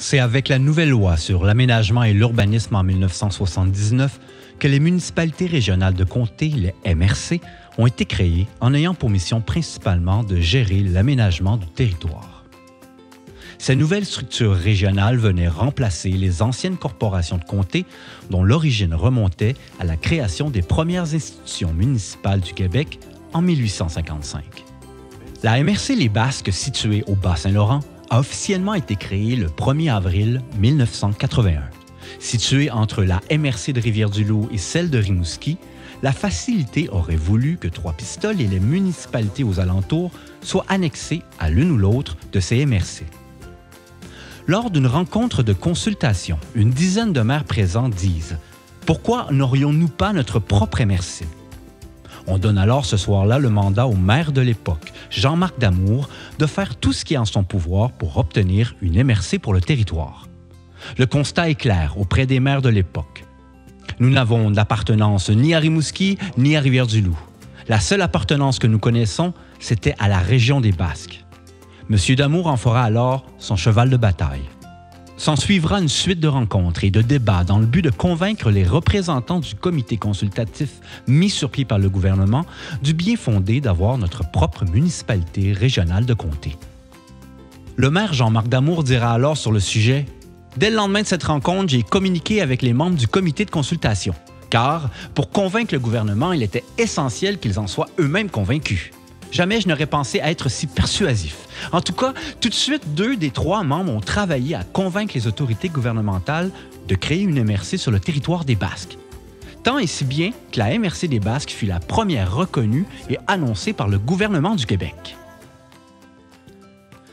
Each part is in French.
C'est avec la nouvelle loi sur l'aménagement et l'urbanisme en 1979 que les municipalités régionales de comté, les MRC, ont été créées en ayant pour mission principalement de gérer l'aménagement du territoire. Ces nouvelles structures régionales venaient remplacer les anciennes corporations de comté dont l'origine remontait à la création des premières institutions municipales du Québec en 1855. La MRC Les Basques, située au Bas-Saint-Laurent, a officiellement été créée le 1er avril 1981. Située entre la MRC de Rivière-du-Loup et celle de Rimouski, la facilité aurait voulu que Trois-Pistoles et les municipalités aux alentours soient annexées à l'une ou l'autre de ces MRC. Lors d'une rencontre de consultation, une dizaine de maires présents disent « Pourquoi n'aurions-nous pas notre propre MRC ?» On donne alors ce soir-là le mandat au maire de l'époque, Jean-Marc Damour, de faire tout ce qui est en son pouvoir pour obtenir une MRC pour le territoire. Le constat est clair auprès des maires de l'époque. Nous n'avons d'appartenance ni à Rimouski ni à Rivière-du-Loup. La seule appartenance que nous connaissons, c'était à la région des Basques. M. Damour en fera alors son cheval de bataille. S'en suivra une suite de rencontres et de débats dans le but de convaincre les représentants du comité consultatif mis sur pied par le gouvernement du bien fondé d'avoir notre propre municipalité régionale de comté. Le maire Jean-Marc Damour dira alors sur le sujet « Dès le lendemain de cette rencontre, j'ai communiqué avec les membres du comité de consultation, car pour convaincre le gouvernement, il était essentiel qu'ils en soient eux-mêmes convaincus. Jamais je n'aurais pensé à être si persuasif. En tout cas, tout de suite, 2 des 3 membres ont travaillé à convaincre les autorités gouvernementales de créer une MRC sur le territoire des Basques. Tant et si bien que la MRC des Basques fut la première reconnue et annoncée par le gouvernement du Québec.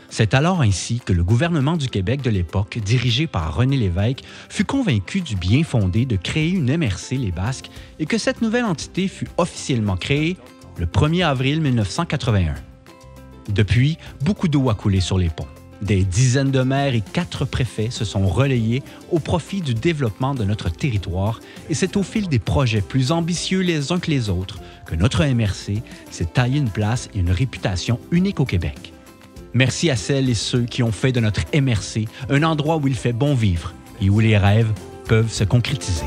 C'est alors ainsi que le gouvernement du Québec de l'époque, dirigé par René Lévesque, fut convaincu du bien fondé de créer une MRC les Basques et que cette nouvelle entité fut officiellement créée le 1er avril 1981. Depuis, beaucoup d'eau a coulé sur les ponts. Des dizaines de maires et 4 préfets se sont relayés au profit du développement de notre territoire et c'est au fil des projets plus ambitieux les uns que les autres que notre MRC s'est taillé une place et une réputation unique au Québec. Merci à celles et ceux qui ont fait de notre MRC un endroit où il fait bon vivre et où les rêves peuvent se concrétiser.